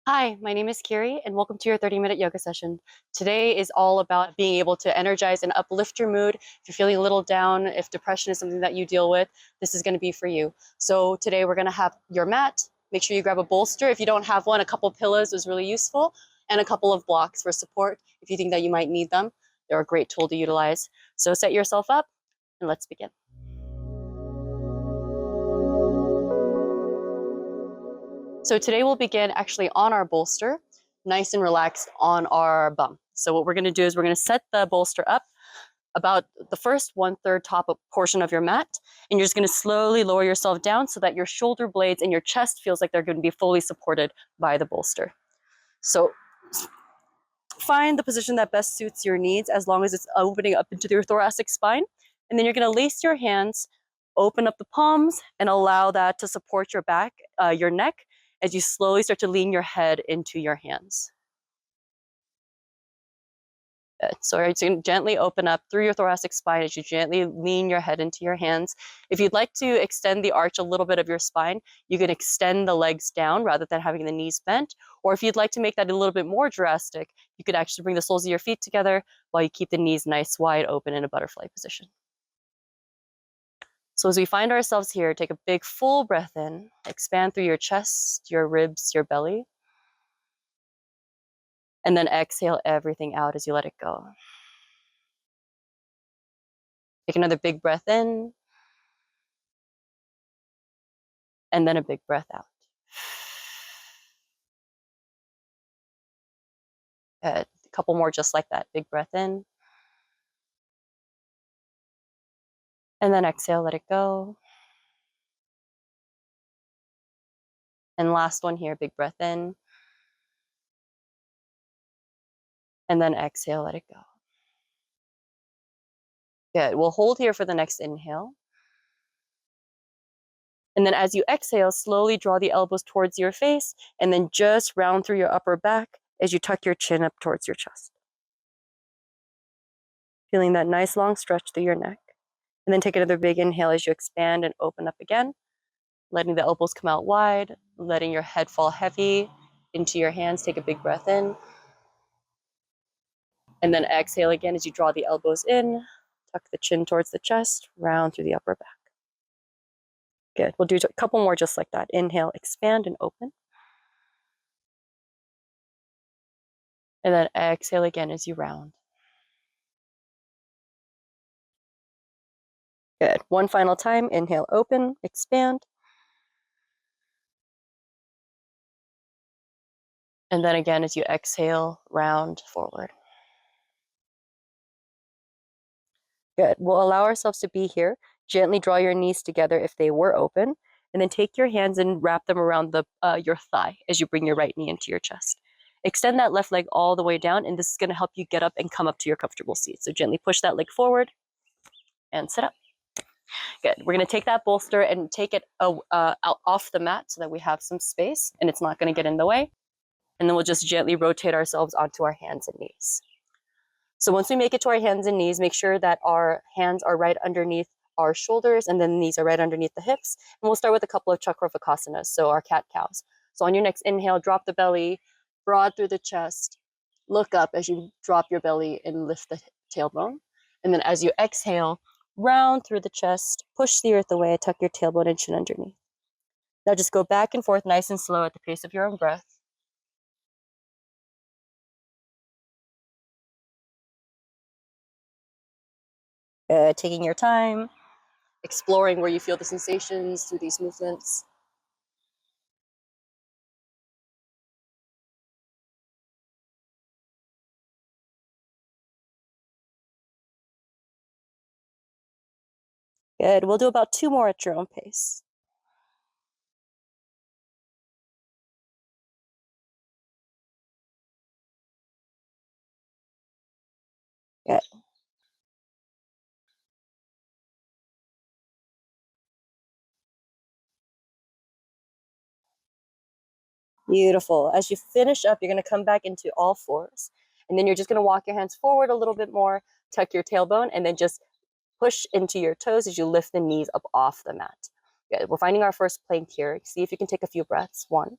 Hi, my name is Kiri, and welcome to your 30-minute yoga session. Today is all about being able to energize and uplift your mood. If you're feeling a little down, if depression is something that you deal with, this is going to be for you. So today we're going to have your mat. Make sure you grab a bolster. If you don't have one, a couple of pillows is really useful, and a couple of blocks for support if you think that you might need them. They're a great tool to utilize. So set yourself up, and let's begin. So today we'll begin actually on our bolster, nice and relaxed on our bum. So what we're going to do is we're going to set the bolster up about the first 1/3 top portion of your mat, and you're just going to slowly lower yourself down so that your shoulder blades and your chest feels like they're going to be fully supported by the bolster. So find the position that best suits your needs as long as it's opening up into your thoracic spine. And then you're going to lace your hands, open up the palms, and allow that to support your back, your neck, as you slowly start to lean your head into your hands. Good. So you're going to gently open up through your thoracic spine as you gently lean your head into your hands. If you'd like to extend the arch a little bit of your spine, you can extend the legs down rather than having the knees bent. Or if you'd like to make that a little bit more drastic, you could actually bring the soles of your feet together while you keep the knees nice wide open in a butterfly position. So as we find ourselves here, take a big full breath in, expand through your chest, your ribs, your belly. And then exhale everything out as you let it go. Take another big breath in, and then a big breath out. Good. A couple more just like that. Big breath in. And then exhale, let it go. And last one here, big breath in. And then exhale, let it go. Good. We'll hold here for the next inhale. And then as you exhale, slowly draw the elbows towards your face and then just round through your upper back as you tuck your chin up towards your chest. Feeling that nice long stretch through your neck. And then take another big inhale as you expand and open up again, letting the elbows come out wide, letting your head fall heavy into your hands. Take a big breath in. And then exhale again as you draw the elbows in, tuck the chin towards the chest, round through the upper back. Good. We'll do a couple more just like that. Inhale, expand and open. And then exhale again as you round. Good. One final time. Inhale, open, expand. And then again as you exhale, round forward. Good. We'll allow ourselves to be here. Gently draw your knees together if they were open. And then take your hands and wrap them around your thigh as you bring your right knee into your chest. Extend that left leg all the way down, and this is going to help you get up and come up to your comfortable seat. So gently push that leg forward and sit up. Good. We're going to take that bolster and take it out off the mat so that we have some space and it's not going to get in the way. And then we'll just gently rotate ourselves onto our hands and knees. So once we make it to our hands and knees, make sure that our hands are right underneath our shoulders and then the knees are right underneath the hips. And we'll start with a couple of chakravakosanas, so our cat-cows. So on your next inhale, drop the belly, broad through the chest, look up as you drop your belly and lift the tailbone. And then as you exhale, round through the chest, push the earth away, tuck your tailbone and chin underneath. Now just go back and forth nice and slow at the pace of your own breath. Taking your time, exploring where you feel the sensations through these movements. Good. We'll do about 2 more at your own pace. Good. Beautiful. As you finish up, you're going to come back into all fours. And then you're just going to walk your hands forward a little bit more, tuck your tailbone, and then just push into your toes as you lift the knees up off the mat. Good. We're finding our first plank here. See if you can take a few breaths. 1,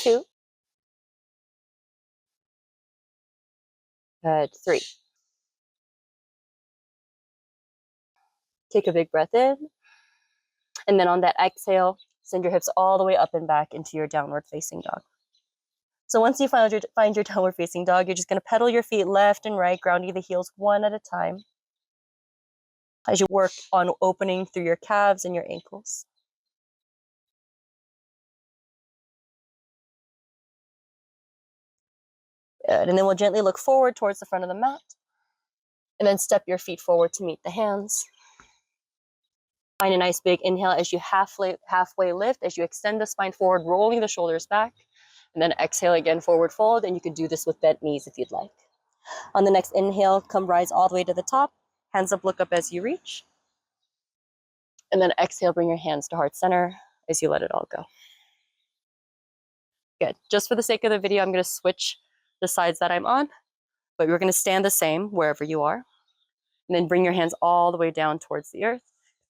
2. Good. 3. Take a big breath in. And then on that exhale, send your hips all the way up and back into your downward facing dog. So once you find your downward facing dog, you're just going to pedal your feet left and right, grounding the heels one at a time as you work on opening through your calves and your ankles. Good. And then we'll gently look forward towards the front of the mat. And then step your feet forward to meet the hands. Find a nice big inhale as you halfway lift, as you extend the spine forward, rolling the shoulders back. And then exhale again, forward fold. And you can do this with bent knees if you'd like. On the next inhale, come rise all the way to the top. Hands up, look up as you reach. And then exhale, bring your hands to heart center as you let it all go. Good. Just for the sake of the video, I'm going to switch the sides that I'm on, but we're going to stand the same wherever you are. And then bring your hands all the way down towards the earth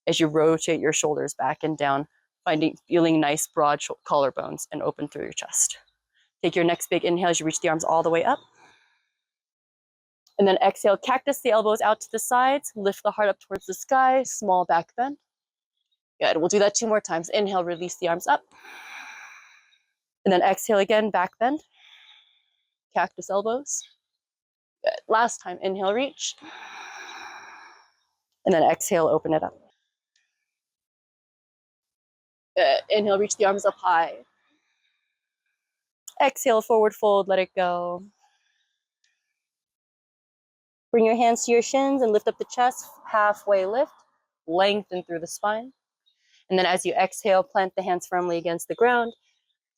as you rotate your shoulders back and down, feeling nice broad collarbones and open through your chest. Take your next big inhale as you reach the arms all the way up. And then exhale, cactus the elbows out to the sides, lift the heart up towards the sky, small back bend. Good, we'll do that 2 more times. Inhale, release the arms up. And then exhale again, back bend. Cactus elbows. Good, last time, inhale, reach. And then exhale, open it up. Good, inhale, reach the arms up high. Exhale, forward fold, let it go. Bring your hands to your shins and lift up the chest, halfway lift, lengthen through the spine. And then as you exhale, plant the hands firmly against the ground.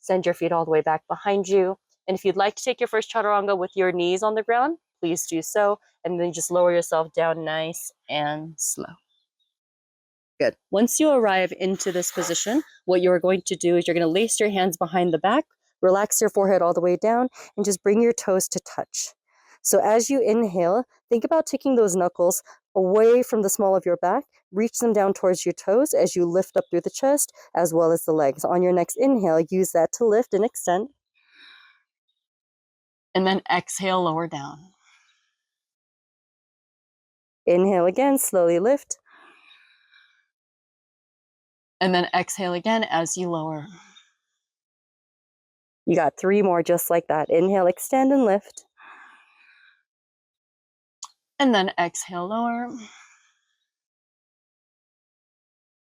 Send your feet all the way back behind you. And if you'd like to take your first chaturanga with your knees on the ground, please do so. And then just lower yourself down nice and slow. Good. Once you arrive into this position, what you're going to do is you're going to lace your hands behind the back, relax your forehead all the way down, and just bring your toes to touch. So as you inhale, think about taking those knuckles away from the small of your back, reach them down towards your toes as you lift up through the chest as well as the legs. On your next inhale, use that to lift and extend. And then exhale, lower down. Inhale again, slowly lift. And then exhale again as you lower. You got 3 more just like that. Inhale, extend and lift. And then exhale, lower.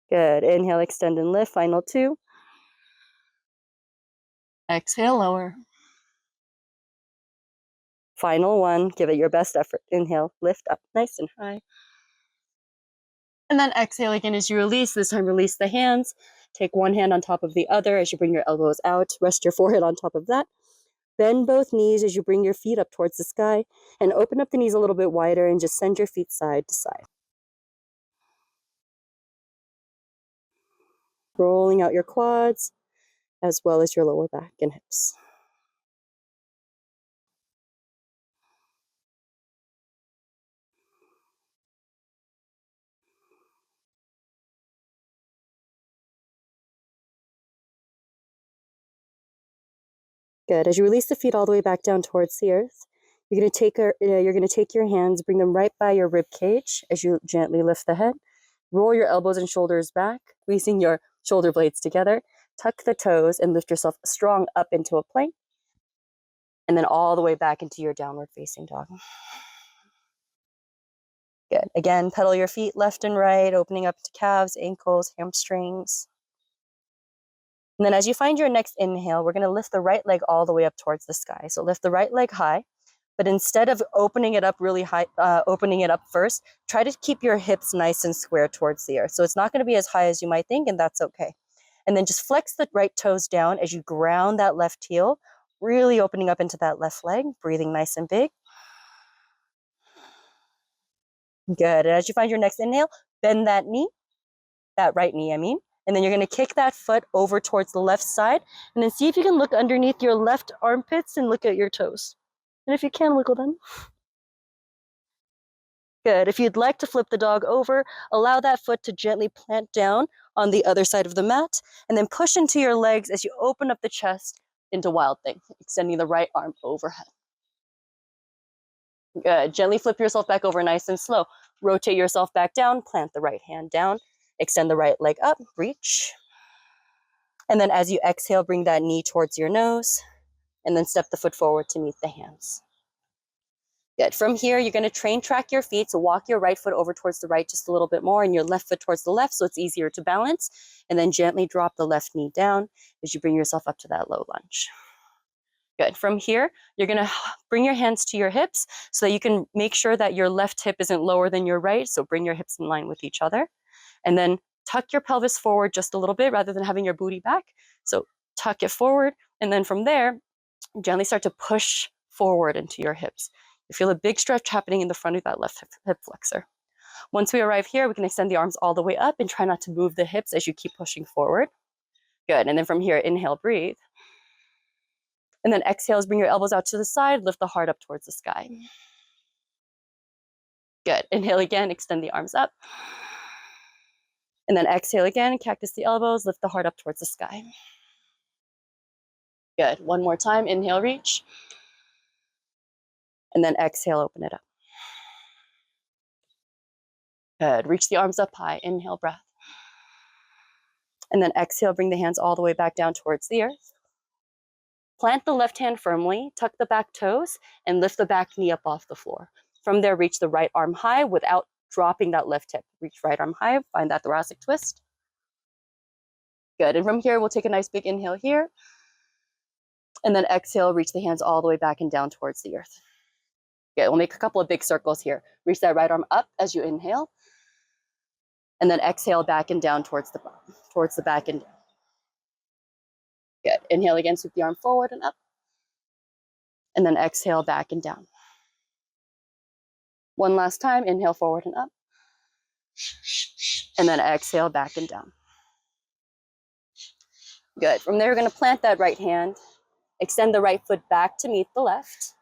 Good. Inhale, extend and lift. Final 2. Exhale, lower. Final 1. Give it your best effort. Inhale, lift up nice and high. And then exhale again as you release. This time release the hands. Take one hand on top of the other as you bring your elbows out. Rest your forehead on top of that. Bend both knees as you bring your feet up towards the sky. And open up the knees a little bit wider and just send your feet side to side. Rolling out your quads as well as your lower back and hips. Good. As you release the feet all the way back down towards the earth, you're going to take your hands, bring them right by your rib cage as you gently lift the head. Roll your elbows and shoulders back, squeezing your shoulder blades together. Tuck the toes and lift yourself strong up into a plank. And then all the way back into your downward facing dog. Good. Again, pedal your feet left and right, opening up to calves, ankles, hamstrings. And then as you find your next inhale, we're going to lift the right leg all the way up towards the sky. So lift the right leg high, but instead of opening it up really high, opening it up first, try to keep your hips nice and square towards the earth. So it's not going to be as high as you might think, and that's okay. And then just flex the right toes down as you ground that left heel, really opening up into that left leg, breathing nice and big. Good. And as you find your next inhale, bend that knee, that right knee, I mean. And then you're going to kick that foot over towards the left side. And then see if you can look underneath your left armpits and look at your toes. And if you can, wiggle them. Good. If you'd like to flip the dog over, allow that foot to gently plant down on the other side of the mat. And then push into your legs as you open up the chest, into wild thing, extending the right arm overhead. Good. Gently flip yourself back over nice and slow. Rotate yourself back down, plant the right hand down, extend the right leg up, reach. And then as you exhale, bring that knee towards your nose, and then step the foot forward to meet the hands. Good. From here, you're going to track your feet. So walk your right foot over towards the right just a little bit more and your left foot towards the left so it's easier to balance. And then gently drop the left knee down as you bring yourself up to that low lunge. Good. From here, you're going to bring your hands to your hips so that you can make sure that your left hip isn't lower than your right. So bring your hips in line with each other. And then tuck your pelvis forward just a little bit rather than having your booty back. So tuck it forward. And then from there, gently start to push forward into your hips. You feel a big stretch happening in the front of that left hip flexor. Once we arrive here, we can extend the arms all the way up and try not to move the hips as you keep pushing forward. Good. And then from here, inhale, breathe. And then exhale, bring your elbows out to the side, lift the heart up towards the sky. Good. Inhale again, extend the arms up. And then exhale again, cactus the elbows, lift the heart up towards the sky. Good. One more time, inhale, reach. And then exhale, open it up. Good. Reach the arms up high. Inhale, breath. And then exhale, bring the hands all the way back down towards the earth. Plant the left hand firmly, tuck the back toes, and lift the back knee up off the floor. From there, reach the right arm high without dropping that left hip. Reach right arm high, find that thoracic twist. Good. And from here, we'll take a nice big inhale here. And then exhale, reach the hands all the way back and down towards the earth. Good. We'll make a couple of big circles here. Reach that right arm up as you inhale. And then exhale back and down towards the back and down. Good. Inhale again, sweep the arm forward and up. And then exhale back and down. One last time, inhale forward and up. And then exhale back and down. Good. From there, we're going to plant that right hand, extend the right foot back to meet the left.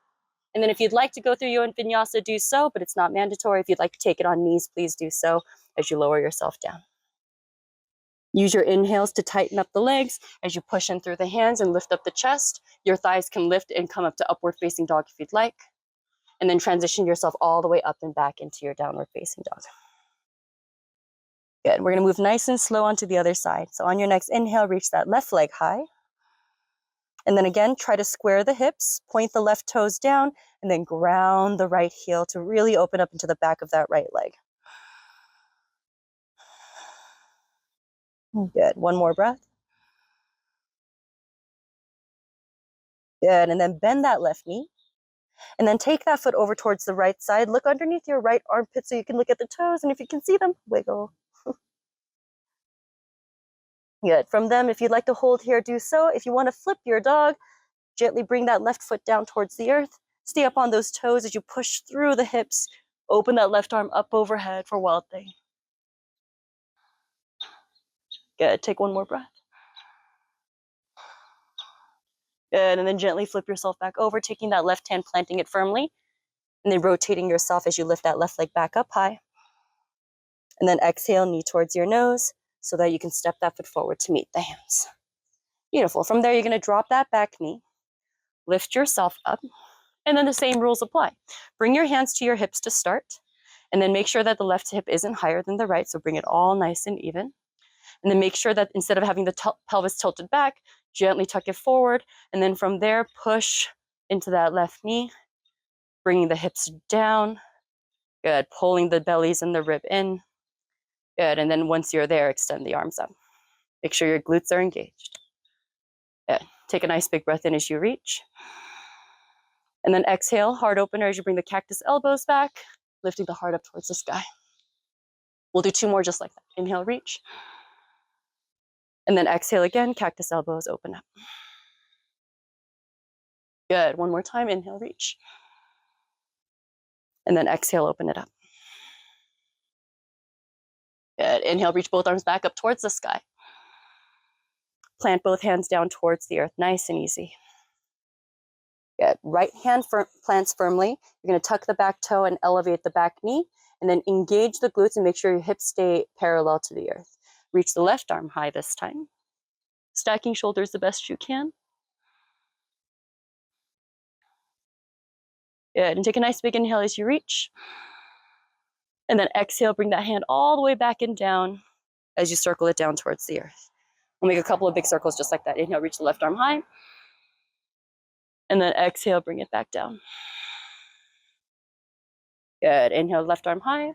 And then if you'd like to go through yoga vinyasa, do so, but it's not mandatory. If you'd like to take it on knees, please do so as you lower yourself down. Use your inhales to tighten up the legs as you push in through the hands and lift up the chest. Your thighs can lift and come up to upward facing dog if you'd like. And then transition yourself all the way up and back into your downward facing dog. Good. We're going to move nice and slow onto the other side. So on your next inhale, reach that left leg high. And then again, try to square the hips, point the left toes down, and then ground the right heel to really open up into the back of that right leg. Good. One more breath. Good. And then bend that left knee. And then take that foot over towards the right side. Look underneath your right armpit so you can look at the toes. And if you can see them, wiggle. Good. From them, if you'd like to hold here, do so. If you want to flip your dog, gently bring that left foot down towards the earth. Stay up on those toes as you push through the hips. Open that left arm up overhead for wild thing. Good. Take one more breath. Good. And then gently flip yourself back over, taking that left hand, planting it firmly, and then rotating yourself as you lift that left leg back up high. And then exhale, knee towards your nose so that you can step that foot forward to meet the hands. Beautiful. From there, you're going to drop that back knee, lift yourself up, and then the same rules apply. Bring your hands to your hips to start, and then make sure that the left hip isn't higher than the right, so bring it all nice and even. And then make sure that instead of having the pelvis tilted back, gently tuck it forward, and then from there, push into that left knee, bringing the hips down. Good. Pulling the bellies and the rib in. Good. And then once you're there, extend the arms up. Make sure your glutes are engaged. Good. Take a nice big breath in as you reach. And then exhale, heart opener as you bring the cactus elbows back, lifting the heart up towards the sky. We'll do two more just like that. Inhale, reach. And then exhale again, cactus elbows, open up. Good. One more time. Inhale, reach. And then exhale, open it up. Good. Inhale, reach both arms back up towards the sky. Plant both hands down towards the earth. Nice and easy. Good. Right hand plants firmly. You're going to tuck the back toe and elevate the back knee. And then engage the glutes and make sure your hips stay parallel to the earth. Reach the left arm high this time. Stacking shoulders the best you can. Good, and take a nice big inhale as you reach. And then exhale, bring that hand all the way back and down as you circle it down towards the earth. We'll make a couple of big circles just like that. Inhale, reach the left arm high. And then exhale, bring it back down. Good, inhale, left arm high.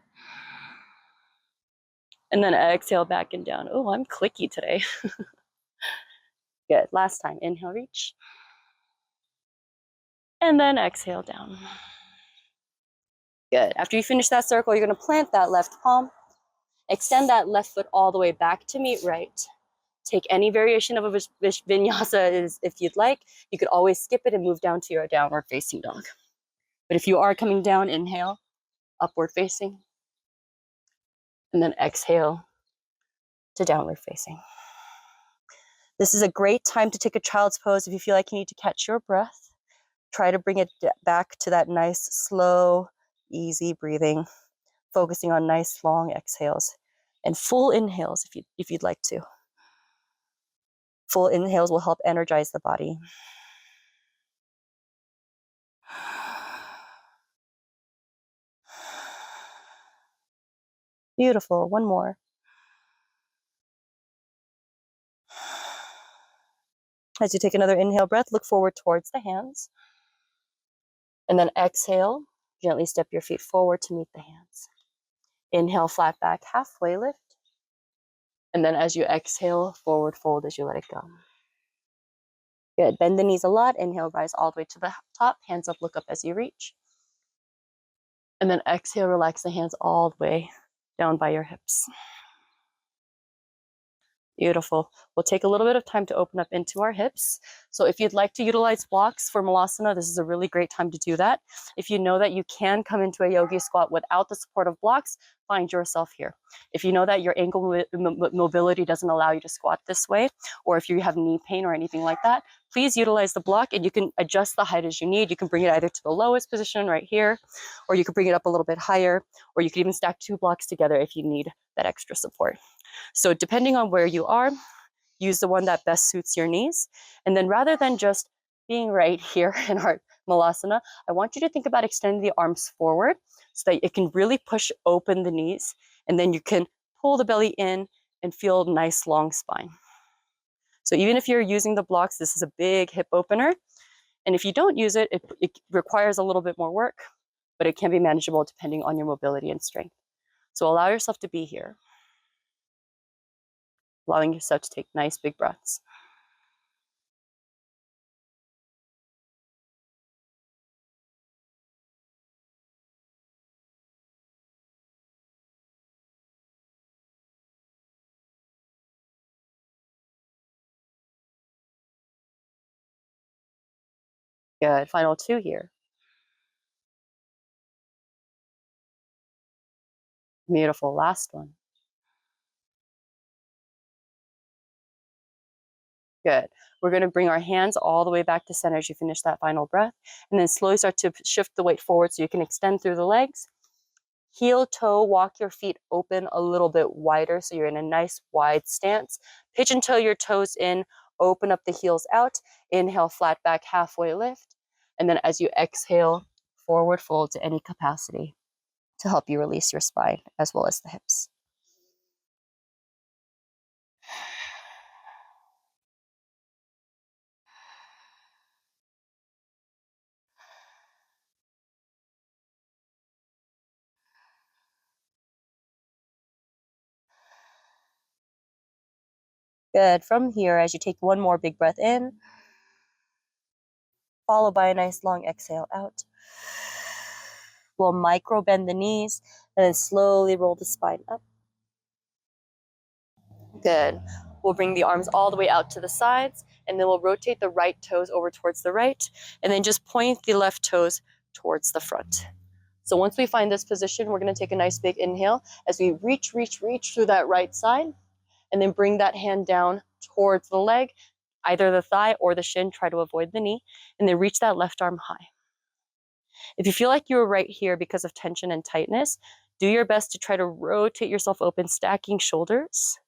And then exhale, back and down. Oh, I'm clicky today. Good, last time, inhale, reach. And then exhale down. Good, after you finish that circle, you're gonna plant that left palm. Extend that left foot all the way back to meet right. Take any variation of a vinyasa if you'd like. You could always skip it and move down to your downward facing dog. But if you are coming down, inhale, upward facing. And then exhale to downward facing. This is a great time to take a child's pose if you feel like you need to catch your breath. Try to bring it back to that nice, slow, easy breathing, focusing on nice, long exhales and full inhales if you'd like to. Full inhales will help energize the body. Beautiful, one more. As you take another inhale breath, look forward towards the hands. And then exhale, gently step your feet forward to meet the hands. Inhale, flat back, halfway lift. And then as you exhale, forward fold as you let it go. Good, bend the knees a lot. Inhale, rise all the way to the top. Hands up, look up as you reach. And then exhale, relax the hands all the way down by your hips. Beautiful. We'll take a little bit of time to open up into our hips. So if you'd like to utilize blocks for Malasana, this is a really great time to do that. If you know that you can come into a yogi squat without the support of blocks, find yourself here. If you know that your ankle mobility doesn't allow you to squat this way, or if you have knee pain or anything like that, please utilize the block and you can adjust the height as you need. You can bring it either to the lowest position right here, or you can bring it up a little bit higher, or you can even stack 2 blocks together if you need that extra support. So depending on where you are, use the one that best suits your knees. And then rather than just being right here in our Malasana, I want you to think about extending the arms forward so that it can really push open the knees. And then you can pull the belly in and feel a nice long spine. So even if you're using the blocks, this is a big hip opener. And if you don't use it, it requires a little bit more work, but it can be manageable depending on your mobility and strength. So allow yourself to be here. Allowing yourself to take nice big breaths. Good, final 2 here. Beautiful, last one. Good. We're going to bring our hands all the way back to center as you finish that final breath. And then slowly start to shift the weight forward so you can extend through the legs. Heel toe, walk your feet open a little bit wider so you're in a nice wide stance. Pitch and toe your toes in, open up the heels out. Inhale, flat back, halfway lift. And then as you exhale, forward fold to any capacity to help you release your spine as well as the hips. Good. From here, as you take one more big breath in, followed by a nice long exhale out. We'll micro bend the knees and then slowly roll the spine up. Good. We'll bring the arms all the way out to the sides, and then we'll rotate the right toes over towards the right, and then just point the left toes towards the front. So once we find this position, we're going to take a nice big inhale as we reach through that right side, and then bring that hand down towards the leg, either the thigh or the shin. Try to avoid the knee, and then reach that left arm high. If you feel like you're right here because of tension and tightness, do your best to try to rotate yourself open, stacking shoulders.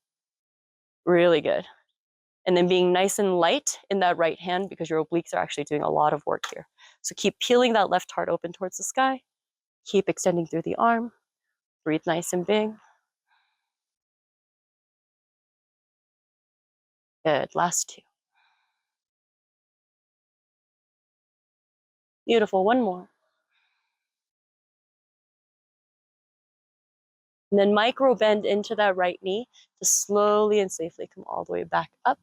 Really good. And then being nice and light in that right hand because your obliques are actually doing a lot of work here. So keep peeling that left heart open towards the sky. Keep extending through the arm. Breathe nice and big. Good. Last two. Beautiful. One more. And then micro bend into that right knee to slowly and safely come all the way back up.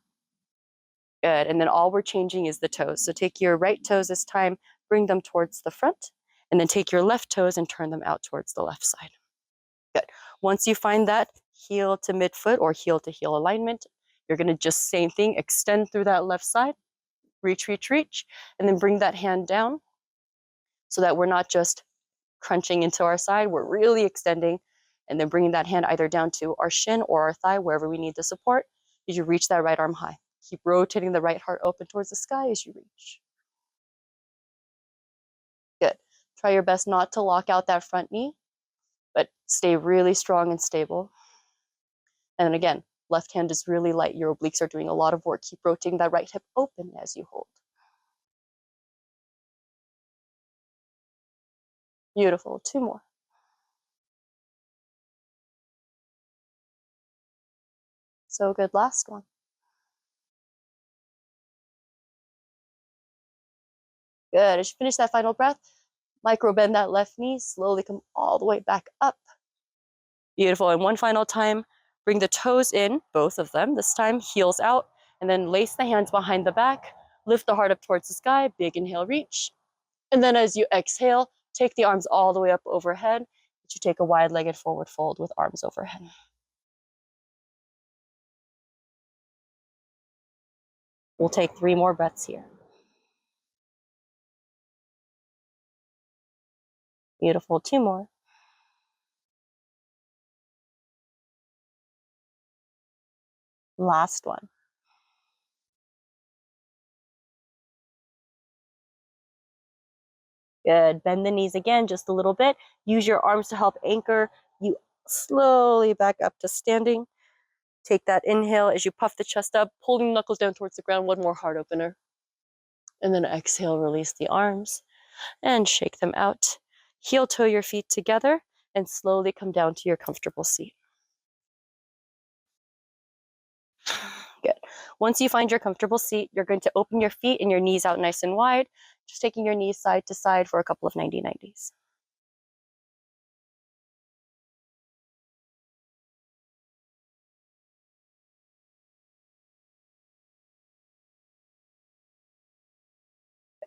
Good. And then all we're changing is the toes. So take your right toes this time, bring them towards the front, and then take your left toes and turn them out towards the left side. Good. Once you find that heel to midfoot or heel to heel alignment, you're going to just same thing, extend through that left side, reach, reach, reach, and then bring that hand down so that we're not just crunching into our side, we're really extending, and then bringing that hand either down to our shin or our thigh, wherever we need the support, as you reach that right arm high. Keep rotating the right heart open towards the sky as you reach. Good. Try your best not to lock out that front knee, but stay really strong and stable. And then again, left hand is really light. Your obliques are doing a lot of work. Keep rotating that right hip open as you hold. Beautiful. Two more. So good. Last one. Good. As you finish that final breath, micro bend that left knee, slowly come all the way back up. Beautiful. And one final time, bring the toes in, both of them, this time heels out, and then lace the hands behind the back, lift the heart up towards the sky, big inhale, reach. And then as you exhale, take the arms all the way up overhead. You take a wide-legged forward fold with arms overhead. We'll take 3 more breaths here. Beautiful. 2 more. Last one. Good. Bend the knees again just a little bit. Use your arms to help anchor you slowly back up to standing. Take that inhale as you puff the chest up, pulling knuckles down towards the ground. One more heart opener. And then exhale, release the arms and shake them out. Heel toe your feet together and slowly come down to your comfortable seat. Good. Once you find your comfortable seat, you're going to open your feet and your knees out nice and wide, just taking your knees side to side for a couple of 90-90s.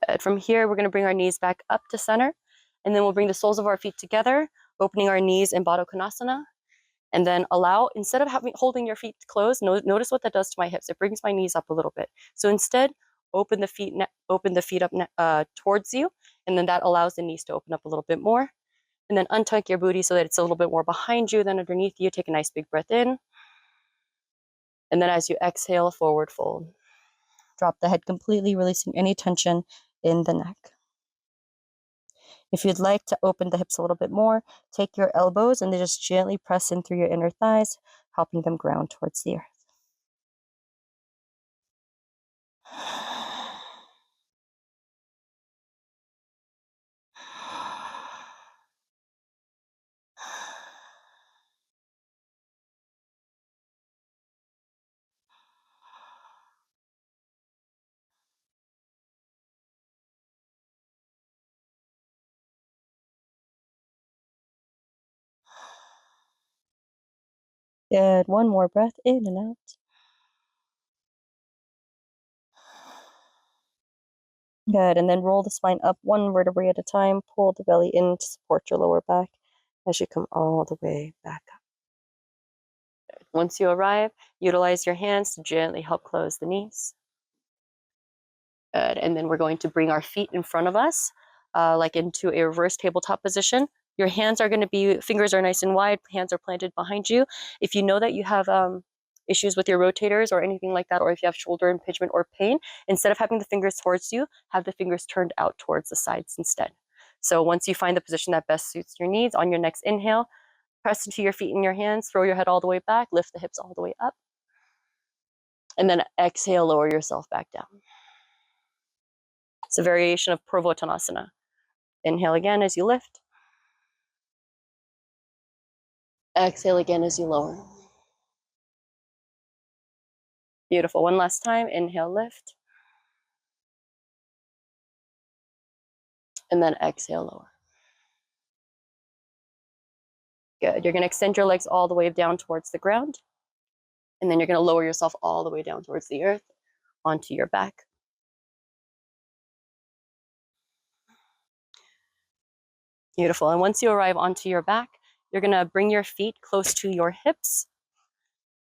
Good. From here, we're going to bring our knees back up to center, and then we'll bring the soles of our feet together, opening our knees in Baddha Konasana. And then allow, instead of holding your feet closed, notice what that does to my hips. It brings my knees up a little bit. So instead, open the feet up towards you, and then that allows the knees to open up a little bit more. And then untuck your booty so that it's a little bit more behind you than underneath you. Take a nice big breath in. And then as you exhale, forward fold. Drop the head completely, releasing any tension in the neck. If you'd like to open the hips a little bit more, take your elbows and then just gently press in through your inner thighs, helping them ground towards the earth. Good. One more breath in and out. Good. And then roll the spine up one vertebrae at a time. Pull the belly in to support your lower back as you come all the way back up. Good. Once you arrive, utilize your hands to gently help close the knees. Good. And then we're going to bring our feet in front of us, like into a reverse tabletop position. Your hands are going to be, fingers are nice and wide, hands are planted behind you. If you know that you have issues with your rotators or anything like that, or if you have shoulder impingement or pain, instead of having the fingers towards you, have the fingers turned out towards the sides instead. So once you find the position that best suits your needs, on your next inhale, press into your feet and your hands, throw your head all the way back, lift the hips all the way up. And then exhale, lower yourself back down. It's a variation of Purvottanasana. Inhale again as you lift. Exhale again as you lower. Beautiful. One last time. Inhale, lift. And then exhale, lower. Good. You're going to extend your legs all the way down towards the ground. And then you're going to lower yourself all the way down towards the earth, onto your back. Beautiful. And once you arrive onto your back, you're going to bring your feet close to your hips.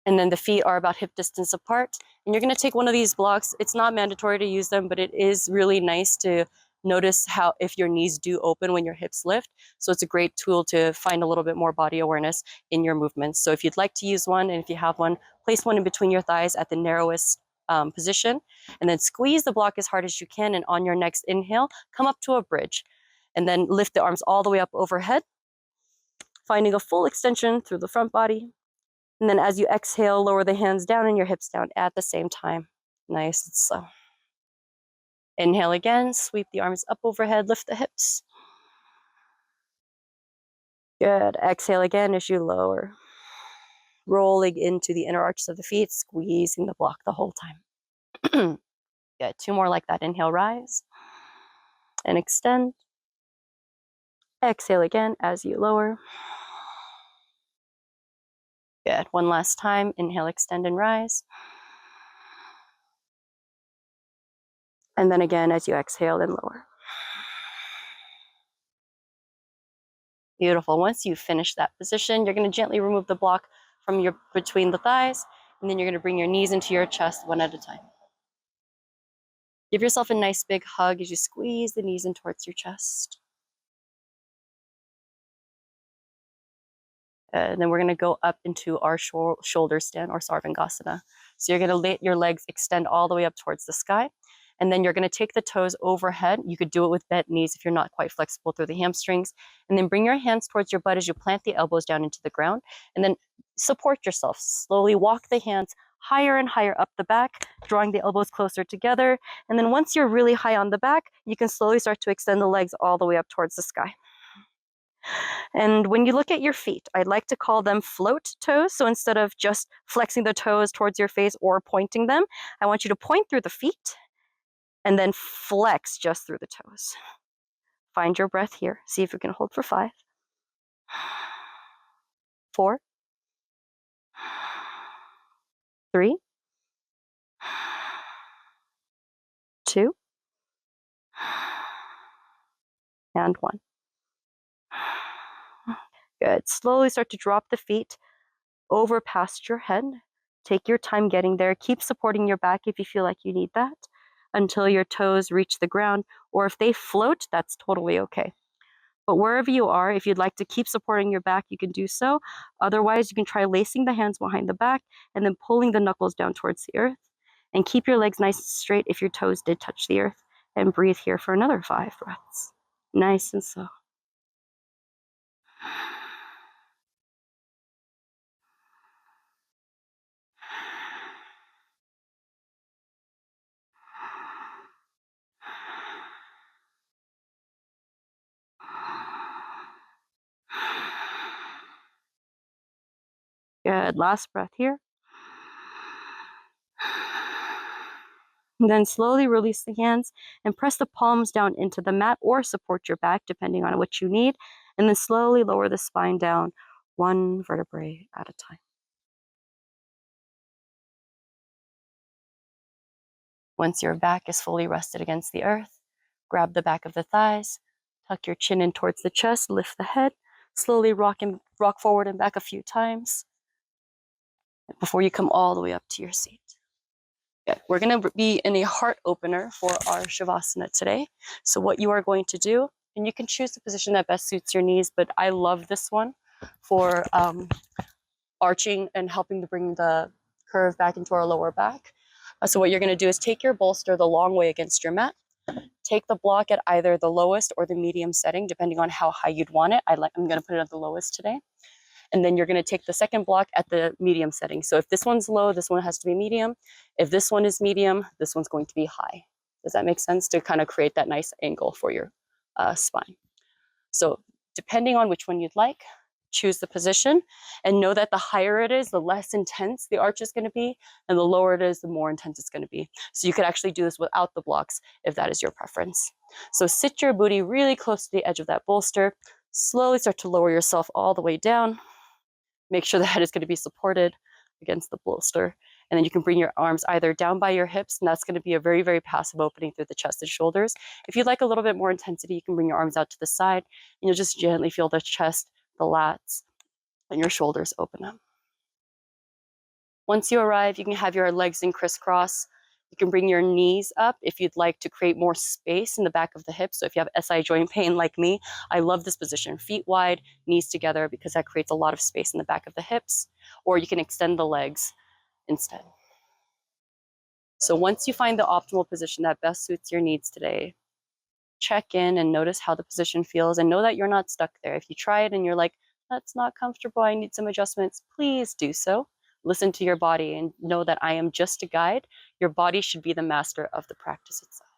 And then the feet are about hip distance apart. And you're going to take one of these blocks. It's not mandatory to use them, but it is really nice to notice how if your knees do open when your hips lift. So it's a great tool to find a little bit more body awareness in your movements. So if you'd like to use one, and if you have one, place one in between your thighs at the narrowest position, and then squeeze the block as hard as you can. And on your next inhale, come up to a bridge, and then lift the arms all the way up overhead, finding a full extension through the front body. And then as you exhale, lower the hands down and your hips down at the same time. Nice and slow. Inhale again, sweep the arms up overhead, lift the hips. Good. Exhale again as you lower. Rolling into the inner arches of the feet, squeezing the block the whole time. Good. 2 more like that. Inhale, rise and extend. Exhale again as you lower. Good. One last time. Inhale, extend and rise. And then again as you exhale and lower. Beautiful. Once you finish that position, you're going to gently remove the block from between the thighs, and then you're going to bring your knees into your chest one at a time. Give yourself a nice big hug as you squeeze the knees in towards your chest. And then we're going to go up into our shoulder stand, or Sarvangasana. So you're going to let your legs extend all the way up towards the sky. And then you're going to take the toes overhead. You could do it with bent knees if you're not quite flexible through the hamstrings. And then bring your hands towards your butt as you plant the elbows down into the ground. And then support yourself. Slowly walk the hands higher and higher up the back, drawing the elbows closer together. And then once you're really high on the back, you can slowly start to extend the legs all the way up towards the sky. And when you look at your feet, I'd like to call them float toes. So instead of just flexing the toes towards your face or pointing them, I want you to point through the feet and then flex just through the toes. Find your breath here. See if you can hold for 5, 4, 3, 2, and 1. Good. Slowly start to drop the feet over past your head. Take your time getting there. Keep supporting your back if you feel like you need that until your toes reach the ground, or if they float, that's totally okay. But wherever you are, if you'd like to keep supporting your back, you can do so. Otherwise, you can try lacing the hands behind the back and then pulling the knuckles down towards the earth. And keep your legs nice and straight if your toes did touch the earth. And breathe here for another 5 breaths. Nice and slow. Good. Last breath here. And then slowly release the hands and press the palms down into the mat or support your back depending on what you need. And then slowly lower the spine down 1 vertebrae at a time. Once your back is fully rested against the earth, grab the back of the thighs, tuck your chin in towards the chest, lift the head, slowly rock forward and back a few times before you come all the way up to your seat. Good. We're going to be in a heart opener for our Shavasana today. So what you are going to do, and you can choose the position that best suits your knees, but I love this one for arching and helping to bring the curve back into our lower back. So what you're going to do is take your bolster the long way against your mat. Take the block at either the lowest or the medium setting, depending on how high you'd want it. I'm going to put it at the lowest today. And then you're going to take the second block at the medium setting. So if this one's low, this one has to be medium. If this one is medium, this one's going to be high. Does that make sense? To kind of create that nice angle for your spine. So depending on which one you'd like, choose the position and know that the higher it is, the less intense the arch is going to be, and the lower it is, the more intense it's going to be. So you could actually do this without the blocks if that is your preference. So sit your booty really close to the edge of that bolster. Slowly start to lower yourself all the way down. Make sure the head is going to be supported against the bolster. And then you can bring your arms either down by your hips, and that's going to be a very, very passive opening through the chest and shoulders. If you'd like a little bit more intensity, you can bring your arms out to the side, and you'll just gently feel the chest, the lats, and your shoulders open up. Once you arrive, you can have your legs in crisscross. You can bring your knees up if you'd like to create more space in the back of the hips. So if you have SI joint pain like me, I love this position. Feet wide, knees together, because that creates a lot of space in the back of the hips. Or you can extend the legs instead. So once you find the optimal position that best suits your needs today, check in and notice how the position feels, and know that you're not stuck there. If you try it and you're like, that's not comfortable, I need some adjustments, please do so. Listen to your body and know that I am just a guide. Your body should be the master of the practice itself.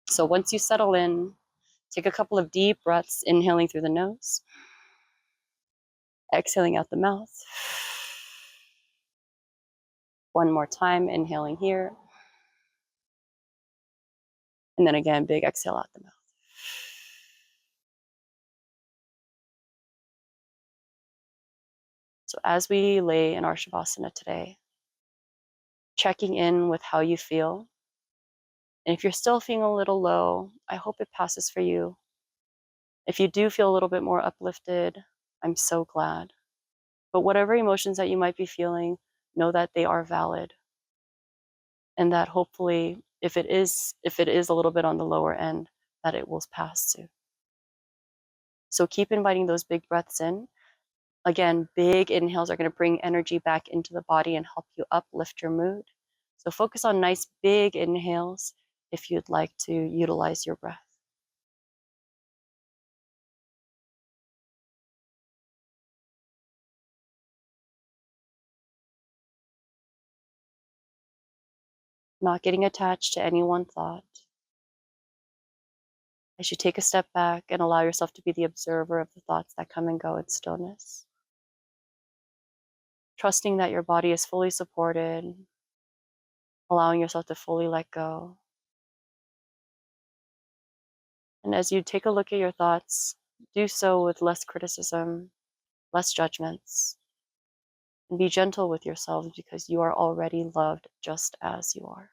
So once you settle in, take a couple of deep breaths, inhaling through the nose, exhaling out the mouth. One more time, inhaling here. And then again, big exhale out the mouth. So as we lay in our Shavasana today, checking in with how you feel. And if you're still feeling a little low, I hope it passes for you. If you do feel a little bit more uplifted, I'm so glad. But whatever emotions that you might be feeling, know that they are valid. And that hopefully, if it is a little bit on the lower end, that it will pass too. So keep inviting those big breaths in. Again, big inhales are going to bring energy back into the body and help you uplift your mood. So focus on nice big inhales if you'd like to utilize your breath. Not getting attached to any one thought. As you take a step back and allow yourself to be the observer of the thoughts that come and go in stillness. Trusting that your body is fully supported, allowing yourself to fully let go. And as you take a look at your thoughts, do so with less criticism, less judgments, and be gentle with yourself because you are already loved just as you are.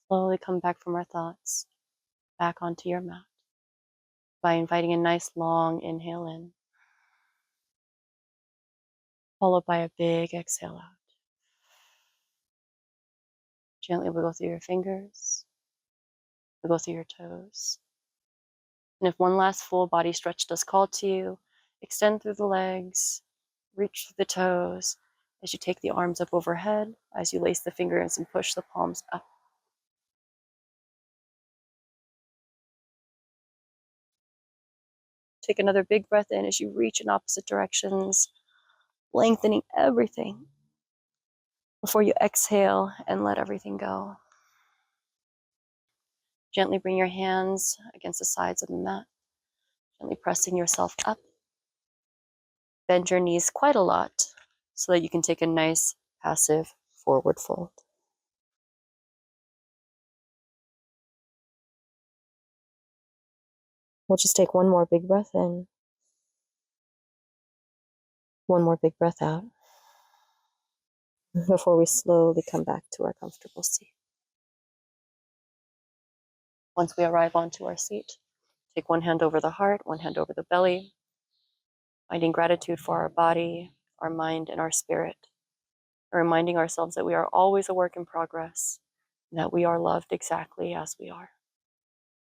Slowly come back from our thoughts, back onto your mat by inviting a nice long inhale in, followed by a big exhale out. Gently wiggle through your fingers, wiggle through your toes. And if one last full body stretch does call to you, extend through the legs, reach through the toes as you take the arms up overhead, as you lace the fingers and push the palms up. Take another big breath in as you reach in opposite directions, lengthening everything. Before you exhale and let everything go, gently bring your hands against the sides of the mat, gently pressing yourself up. Bend your knees quite a lot so that you can take a nice passive forward fold. We'll just take one more big breath in, one more big breath out, before we slowly come back to our comfortable seat. Once we arrive onto our seat, take one hand over the heart, one hand over the belly, finding gratitude for our body, our mind, and our spirit, and reminding ourselves that we are always a work in progress, and that we are loved exactly as we are.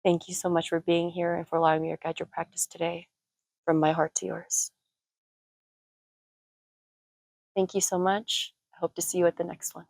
Thank you so much for being here and for allowing me to guide your practice today, from my heart to yours. Thank you so much. I hope to see you at the next one.